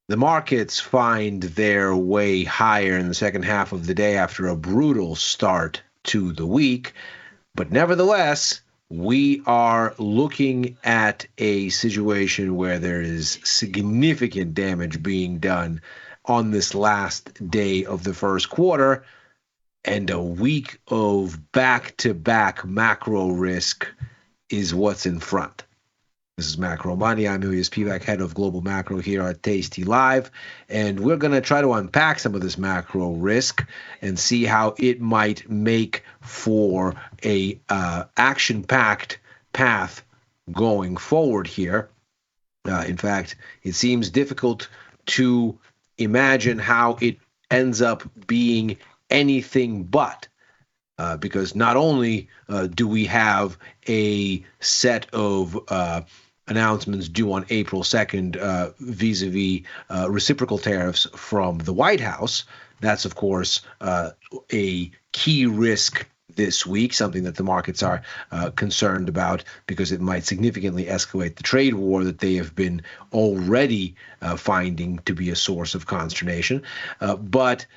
The markets find their way higher in the second half of the day after a brutal start to the week. But nevertheless, we are looking at a situation where there is significant damage being done on this last day of the first quarter, and a week of back-to-back macro risk is what's in front. This is Macro Money. I'm Ilya Spivak, head of global macro here at Tasty Live, and we're going to try to unpack some of this macro risk and see how it might make for a action-packed path going forward here. In fact, it seems difficult to imagine how it ends up being anything but. Because not only do we have a set of announcements due on April 2nd vis-a-vis reciprocal tariffs from the White House. That's, of course, a key risk this week, something that the markets are concerned about because it might significantly escalate the trade war that they have been already finding to be a source of consternation. But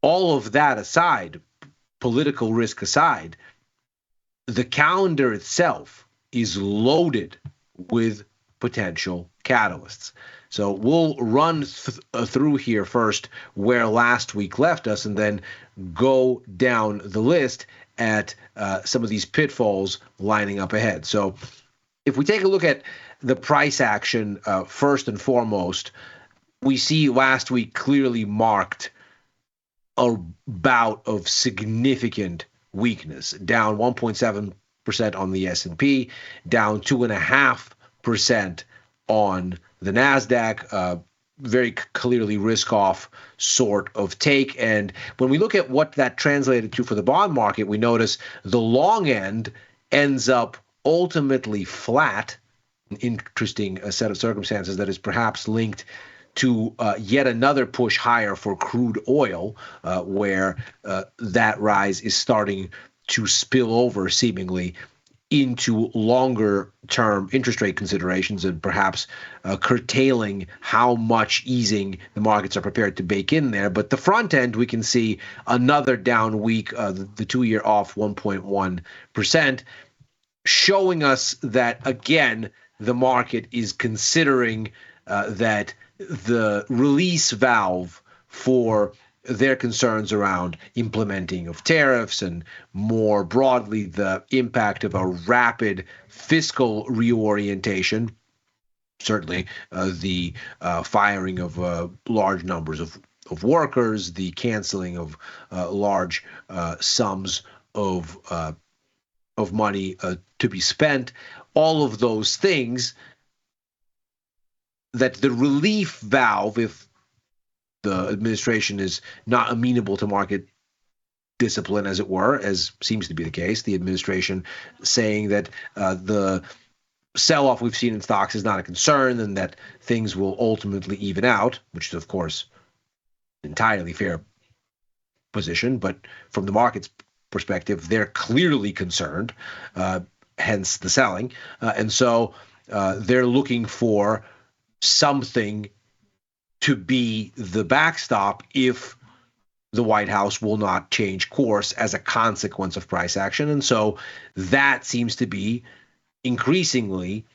all of that aside, political risk aside, the calendar itself is loaded with potential catalysts. So we'll run through here first where last week left us and then go down the list at some of these pitfalls lining up ahead. So if we take a look at the price action first and foremost, we see last week clearly marked a bout of significant weakness, down 1.7% on the S&P, down 2.5% on the NASDAQ, very clearly risk-off sort of take. And when we look at what that translated to for the bond market, we notice the long end ends up ultimately flat, an interesting set of circumstances that is perhaps linked to yet another push higher for crude oil, where that rise is starting to spill over seemingly into longer-term interest rate considerations and perhaps curtailing how much easing the markets are prepared to bake in there. But the front end, we can see another down week, the two-year off 1.1%, showing us that, again, the market is considering that the release valve for their concerns around implementing of tariffs and more broadly the impact of a rapid fiscal reorientation, certainly the firing of large numbers of workers, the canceling of large sums of money to be spent, all of those things, that the relief valve, if the administration is not amenable to market discipline, as it were, as seems to be the case, the administration saying that the sell-off we've seen in stocks is not a concern and that things will ultimately even out, which is, of course, an entirely fair position. But from the market's perspective, they're clearly concerned, hence the selling. And so they're looking for something to be the backstop if the White House will not change course as a consequence of price action. And so that seems to be increasingly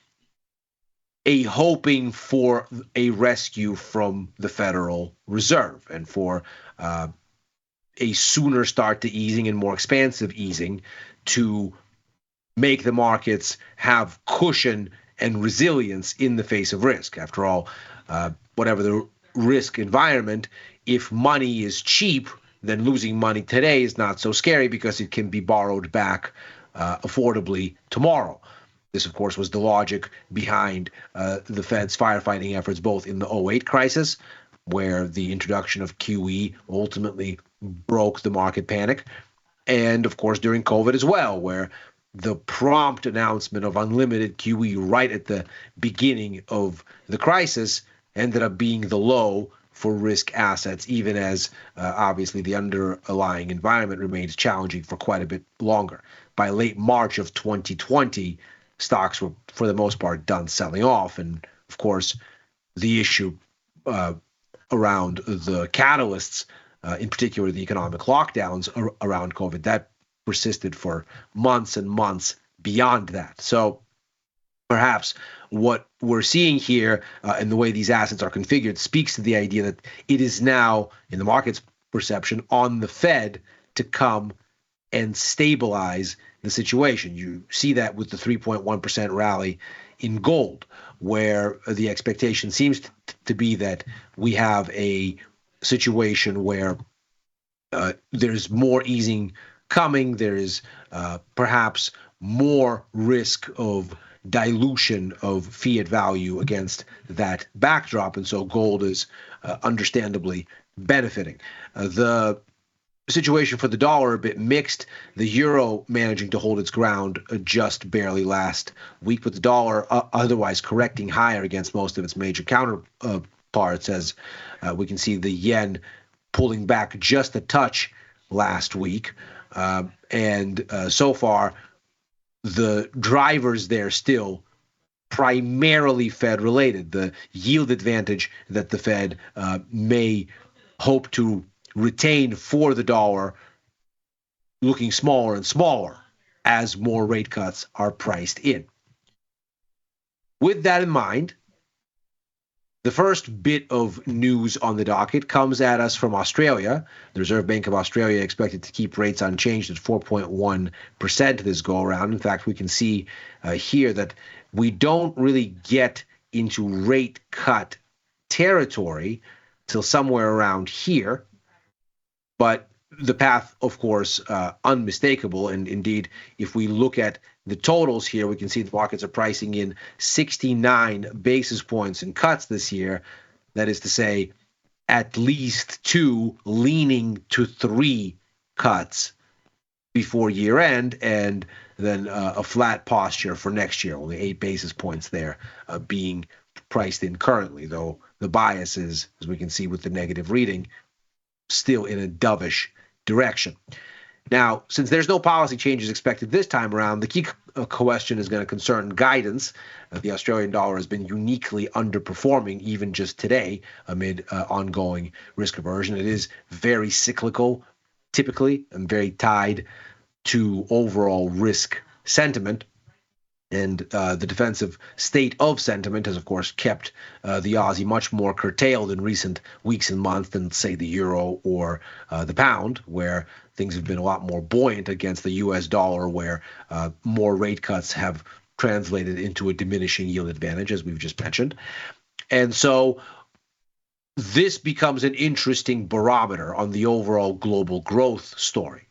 a hoping for a rescue from the Federal Reserve and for a sooner start to easing and more expansive easing to make the markets have cushion and resilience in the face of risk. After all, whatever the risk environment, if money is cheap, then losing money today is not so scary because it can be borrowed back affordably tomorrow. This, of course, was the logic behind the Fed's firefighting efforts, both in the '08 crisis, where the introduction of QE ultimately broke the market panic, and, of course, during COVID as well, where the prompt announcement of unlimited QE right at the beginning of the crisis ended up being the low for risk assets, even as obviously the underlying environment remains challenging for quite a bit longer. By late March of 2020, stocks were, for the most part, done selling off. And, of course, the issue uh, around the catalysts, in particular the economic lockdowns around COVID, that persisted for months and months beyond that. So perhaps what we're seeing here and the way these assets are configured speaks to the idea that it is now, in the market's perception, on the Fed to come and stabilize the situation. You see that with the 3.1% rally in gold, where the expectation seems to be that we have a situation where there's more easing coming. There is perhaps more risk of dilution of fiat value against that backdrop. And so gold is understandably benefiting. The situation for the dollar a bit mixed. The euro managing to hold its ground just barely last week, with the dollar otherwise correcting higher against most of its major counterparts, as we can see the yen pulling back just a touch last week. And so far, the drivers there still primarily Fed related. The yield advantage that the Fed may hope to retain for the dollar looking smaller and smaller as more rate cuts are priced in. With that in mind, the first bit of news on the docket comes at us from Australia. The Reserve Bank of Australia expected to keep rates unchanged at 4.1% this go around. In fact, we can see here that we don't really get into rate cut territory till somewhere around here. But the path, of course, unmistakable. And indeed, if we look at the totals here, we can see the markets are pricing in 69 basis points in cuts this year. That is to say, at least 2, leaning to 3 cuts before year end, and then a flat posture for next year, only 8 basis points there being priced in currently, though the bias is, as we can see with the negative reading, still in a dovish direction. Now, since there's no policy changes expected this time around, the key question is going to concern guidance. The Australian dollar has been uniquely underperforming even just today amid ongoing risk aversion. It is very cyclical, typically, and very tied to overall risk sentiment. And the defensive state of sentiment has, of course, kept the Aussie much more curtailed in recent weeks and months than, say, the euro or the pound, where things have been a lot more buoyant against the U.S. dollar, where more rate cuts have translated into a diminishing yield advantage, as we've just mentioned. And so this becomes an interesting barometer on the overall global growth story.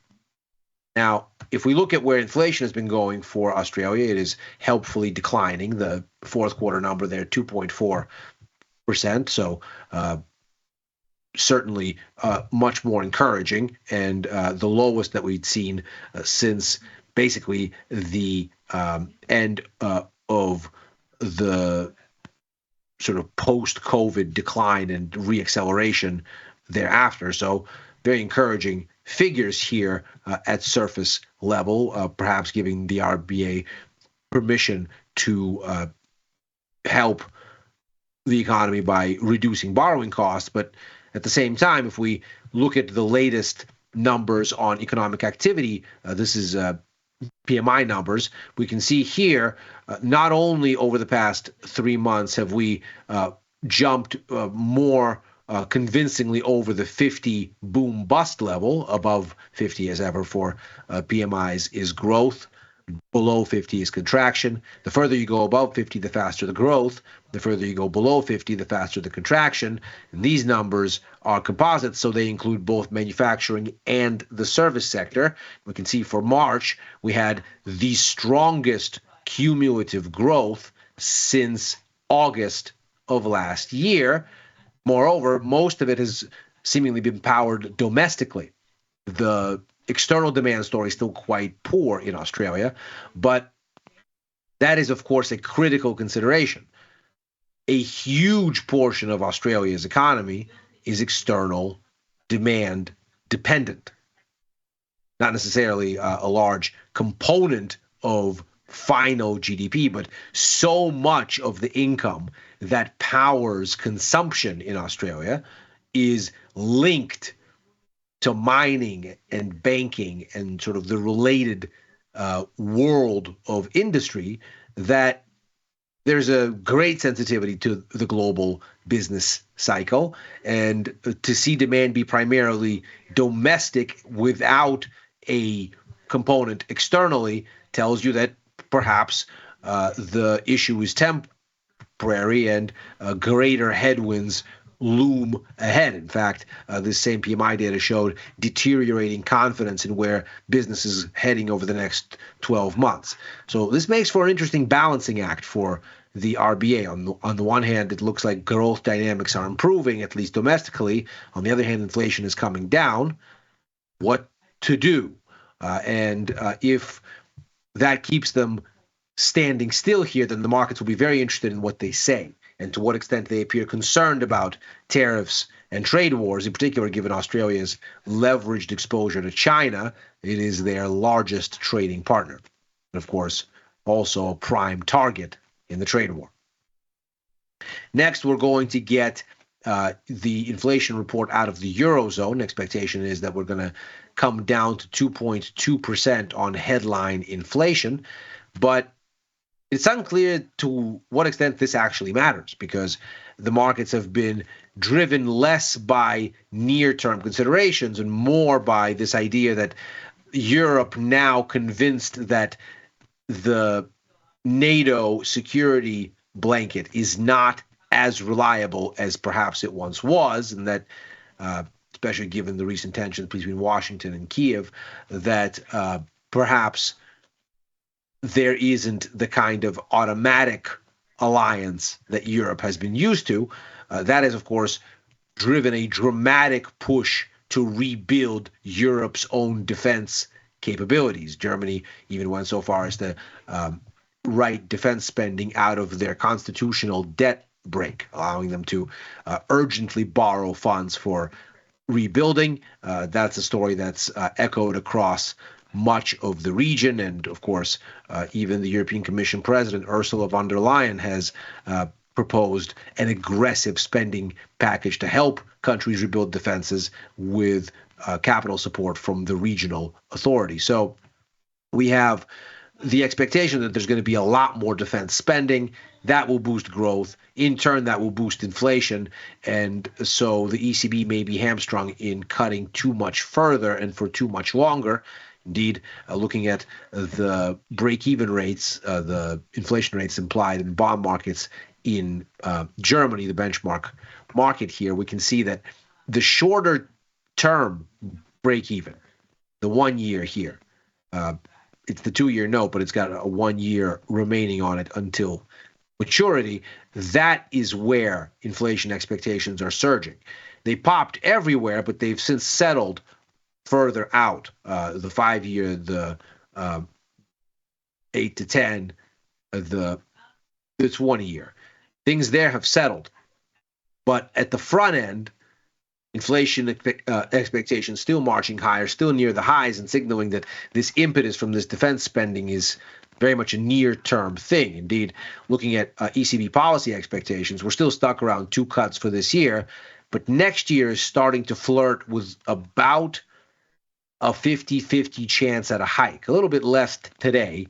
Now, if we look at where inflation has been going for Australia, it is helpfully declining. The fourth quarter number there, 2.4%. So certainly much more encouraging, and the lowest that we'd seen since basically the end of the sort of post-COVID decline and reacceleration thereafter. So very encouraging figures here at surface level, perhaps giving the RBA permission to help the economy by reducing borrowing costs. But at the same time, if we look at the latest numbers on economic activity, this is PMI numbers, we can see here, not only over the past 3 months have we jumped more convincingly over the 50 boom bust level. Above 50 as ever for PMIs is growth. Below 50 is contraction. The further you go above 50, the faster the growth. The further you go below 50, the faster the contraction. And these numbers are composites, so they include both manufacturing and the service sector. We can see for March, we had the strongest cumulative growth since August of last year. Moreover, most of it has seemingly been powered domestically. The external demand story is still quite poor in Australia, but that is, of course, a critical consideration. A huge portion of Australia's economy is external demand dependent. Not necessarily a large component of final GDP, but so much of the income that powers consumption in Australia is linked to mining and banking and sort of the related world of industry that there's a great sensitivity to the global business cycle, and to see demand be primarily domestic without a component externally tells you that perhaps the issue is temporary and greater headwinds loom ahead. In fact, this same PMI data showed deteriorating confidence in where business is heading over the next 12 months. So this makes for an interesting balancing act for the RBA. On the one hand, it looks like growth dynamics are improving, at least domestically. On the other hand, inflation is coming down. What to do? And if that keeps them standing still here, then the markets will be very interested in what they say and to what extent they appear concerned about tariffs and trade wars, in particular, given Australia's leveraged exposure to China. It is their largest trading partner. And of course, also a prime target in the trade war. Next, we're going to get the inflation report out of the Eurozone. Expectation is that we're going to come down to 2.2% on headline inflation, but it's unclear to what extent this actually matters, because the markets have been driven less by near-term considerations and more by this idea that Europe, now convinced that the NATO security blanket is not as reliable as perhaps it once was, and that, especially given the recent tensions between Washington and Kiev, that perhaps there isn't the kind of automatic alliance that Europe has been used to. That has, of course, driven a dramatic push to rebuild Europe's own defense capabilities. Germany even went so far as to write defense spending out of their constitutional debt brake, allowing them to urgently borrow funds for rebuilding. That's a story that's echoed across much of the region. And of course, even the European Commission President, Ursula von der Leyen, has proposed an aggressive spending package to help countries rebuild defenses with capital support from the regional authority. So we have the expectation that there's going to be a lot more defense spending. That will boost growth. In turn, that will boost inflation. And so the ECB may be hamstrung in cutting too much further and for too much longer. Indeed, looking at the break-even rates, the inflation rates implied in bond markets in Germany, the benchmark market here, we can see that the shorter-term break-even, the 1 year here, it's the 2-year note, but it's got a 1 year remaining on it until maturity. That is where inflation expectations are surging. They popped everywhere, but they've since settled further out, the 5 year, the 8 to 10, the 20 year. Things there have settled. But at the front end, inflation expectations still marching higher, still near the highs, and signaling that this impetus from this defense spending is very much a near-term thing. Indeed, looking at ECB policy expectations, we're still stuck around 2 cuts for this year, but next year is starting to flirt with about a 50-50 chance at a hike. A little bit less today,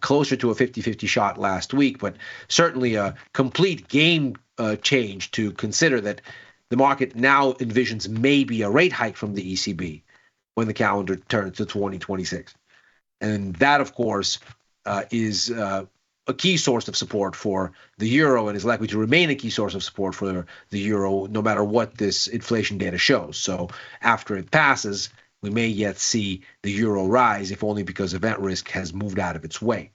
closer to a 50-50 shot last week, but certainly a complete game change to consider that the market now envisions maybe a rate hike from the ECB when the calendar turns to 2026. And that, of course, is a key source of support for the euro, and is likely to remain a key source of support for the euro no matter what this inflation data shows. So after it passes, we may yet see the euro rise, if only because event risk has moved out of its way.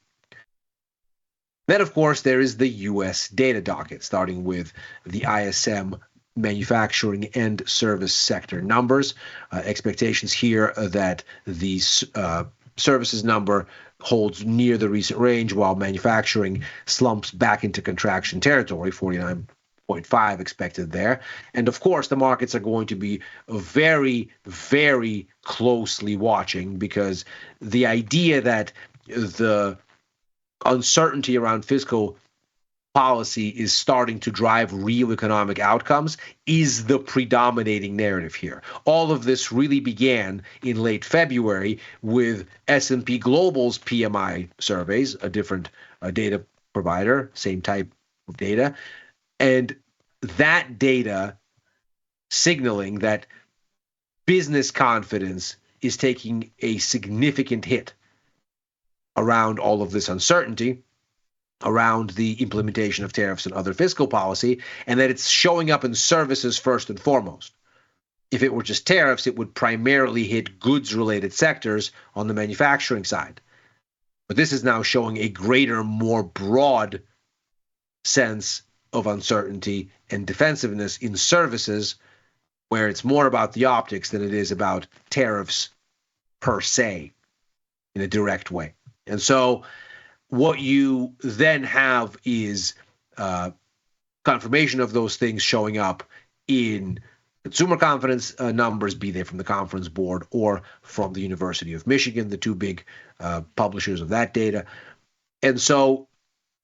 Then, of course, there is the U.S. data docket, starting with the ISM manufacturing and service sector numbers. Expectations here that the services number holds near the recent range, while manufacturing slumps back into contraction territory, 49.5 expected there. And of course, the markets are going to be very, very closely watching, because the idea that the uncertainty around fiscal policy is starting to drive real economic outcomes is the predominating narrative here. All of this really began in late February with S&P Global's PMI surveys, a different data provider, same type of data, and that data signaling that business confidence is taking a significant hit around all of this uncertainty, around the implementation of tariffs and other fiscal policy, and that it's showing up in services first and foremost. If it were just tariffs, it would primarily hit goods-related sectors on the manufacturing side. But this is now showing a greater, more broad sense of uncertainty and defensiveness in services, where it's more about the optics than it is about tariffs per se in a direct way. And so what you then have is confirmation of those things showing up in consumer confidence numbers, be they from the Conference Board or from the University of Michigan, the two big publishers of that data. And so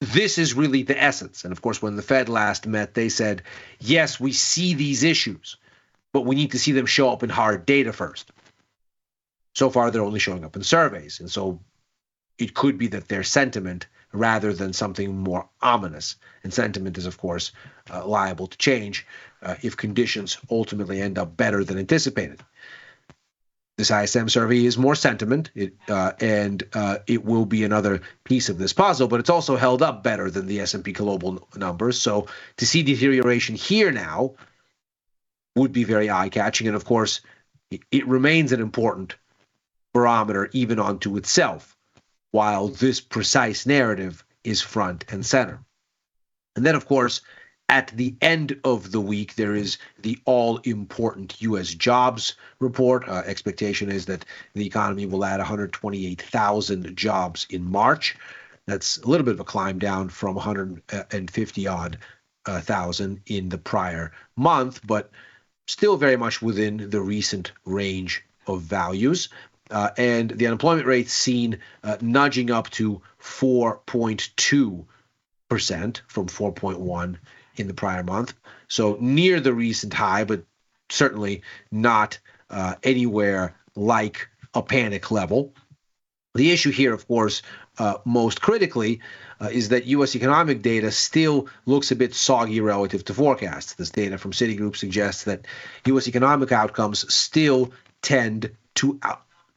this is really the essence. And of course, when the Fed last met, they said, yes, we see these issues, but we need to see them show up in hard data first. So far, they're only showing up in surveys. And so it could be that their sentiment rather than something more ominous. And sentiment is, of course, liable to change if conditions ultimately end up better than anticipated. This ISM survey is more sentiment, and it will be another piece of this puzzle, but it's also held up better than the S&P Global numbers. So to see deterioration here now would be very eye-catching. And of course, it remains an important barometer even unto itself, while this precise narrative is front and center. And then, of course, at the end of the week, there is the all-important U.S. jobs report. Expectation is that the economy will add 128,000 jobs in March. That's a little bit of a climb down from 150-odd thousand in the prior month, but still very much within the recent range of values. And the unemployment rate seen nudging up to 4.2% from 4.1 in the prior month. So near the recent high, but certainly not anywhere like a panic level. The issue here, of course, most critically, is that U.S. economic data still looks a bit soggy relative to forecasts. This data from Citigroup suggests that U.S. economic outcomes still tend to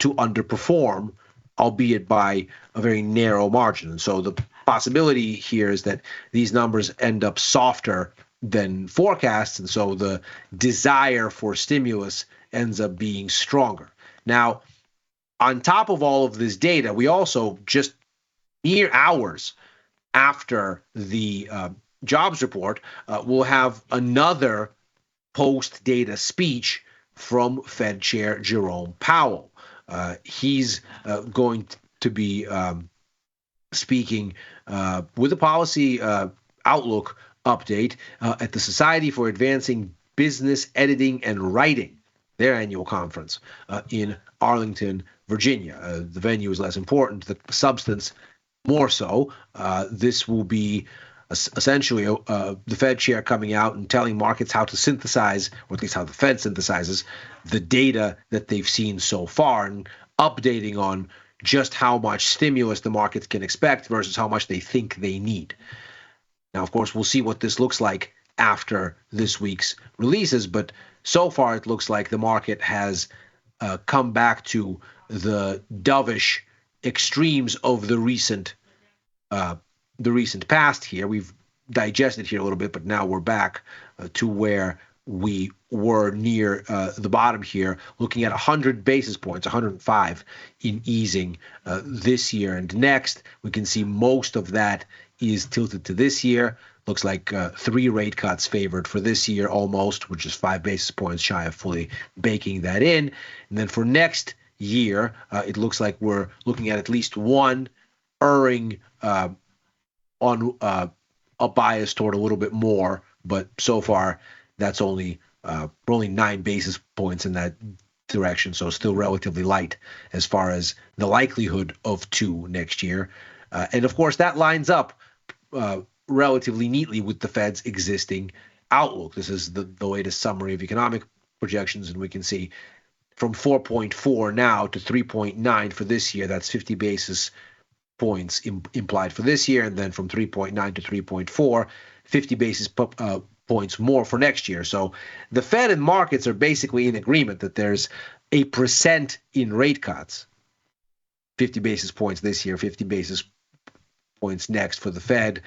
underperform, albeit by a very narrow margin. And so the possibility here is that these numbers end up softer than forecasts, and so the desire for stimulus ends up being stronger. Now, on top of all of this data, we also, just mere hours after the jobs report, will have another post-data speech from Fed Chair Jerome Powell. He's going to be speaking with a policy outlook update at the Society for Advancing Business Editing and Writing, their annual conference in Arlington, Virginia. The venue is less important, the substance more so. This will be essentially the Fed chair coming out and telling markets how to synthesize, or at least how the Fed synthesizes, the data that they've seen so far, and updating on just how much stimulus the markets can expect versus how much they think they need. Now, of course, we'll see what this looks like after this week's releases, but so far it looks like the market has come back to the dovish extremes of the recent past here. We've digested here a little bit, but now we're back to where we were near the bottom here, looking at 100 basis points, 105 in easing this year and next. We can see most of that is tilted to this year. Looks like 3 rate cuts favored for this year almost, which is 5 basis points shy of fully baking that in. And then for next year, it looks like we're looking at least one erring on a bias toward a little bit more, but so far that's only 9 basis points in that direction, so still relatively light as far as the likelihood of 2 next year. And of course, that lines up relatively neatly with the Fed's existing outlook. This is the latest summary of economic projections, and we can see from 4.4 now to 3.9 for this year. That's 50 basis points implied for this year, and then from 3.9 to 3.4, 50 basis points more for next year. So the Fed and markets are basically in agreement that there's a percent in rate cuts, 50 basis points this year, 50 basis points next for the Fed,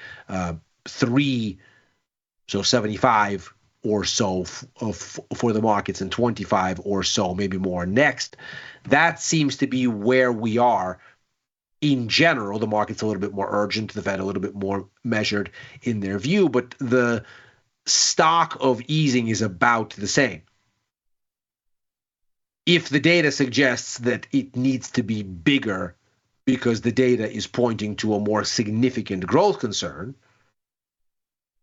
75 or so for the markets, and 25 or so, maybe more next. That seems to be where we are. In general, the market's a little bit more urgent, the Fed a little bit more measured in their view, but the stock of easing is about the same. If the data suggests that it needs to be bigger because the data is pointing to a more significant growth concern,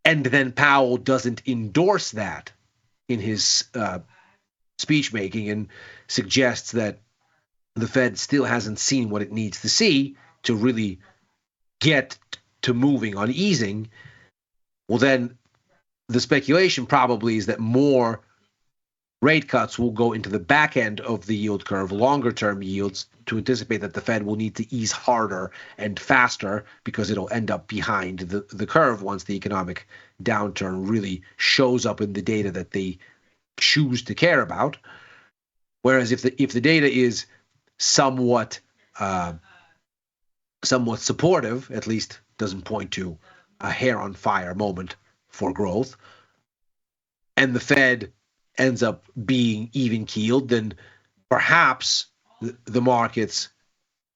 and then Powell doesn't endorse that in his speech making and suggests that the Fed still hasn't seen what it needs to see to really get to moving on easing, well, then the speculation probably is that more rate cuts will go into the back end of the yield curve, longer term yields, to anticipate that the Fed will need to ease harder and faster because it'll end up behind the curve once the economic downturn really shows up in the data that they choose to care about. Whereas if the data is somewhat supportive, at least doesn't point to a hair on fire moment for growth, and the Fed ends up being even keeled, then perhaps the markets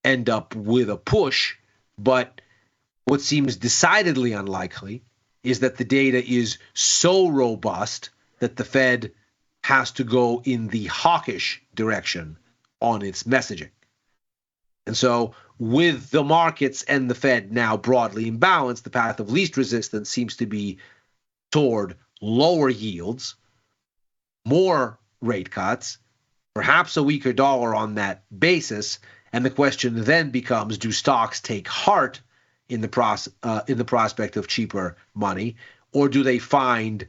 end up with a push. But what seems decidedly unlikely is that the data is so robust that the Fed has to go in the hawkish direction on its messaging. And so with the markets and the Fed now broadly in balance, the path of least resistance seems to be toward lower yields, more rate cuts, perhaps a weaker dollar on that basis. And the question then becomes, do stocks take heart in the prospect of cheaper money, or do they find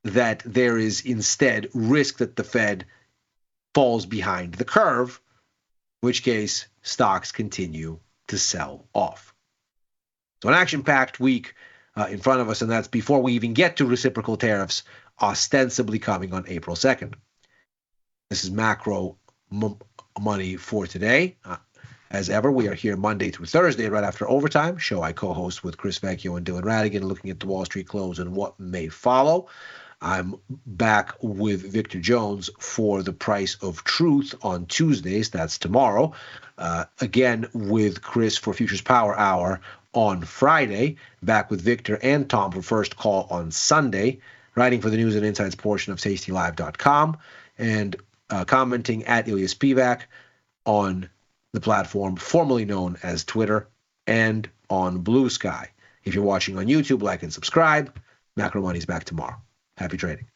that there is instead risk that the Fed falls behind the curve, in which case stocks continue to sell off? So an action-packed week in front of us, and that's before we even get to reciprocal tariffs ostensibly coming on April 2nd. This is macro money for today. As ever, we are here Monday through Thursday right after overtime, show I co-host with Chris Vecchio and Dylan Radigan, looking at the Wall Street close and what may follow. I'm back with Victor Jones for the Price of Truth on Tuesdays. That's tomorrow. Again with Chris for Futures Power Hour on Friday. Back with Victor and Tom for First Call on Sunday. Writing for the news and insights portion of tastylive.com, and commenting at Ilya Spivak on the platform formerly known as Twitter and on Blue Sky. If you're watching on YouTube, like and subscribe. Macro Money's back tomorrow. Happy trading.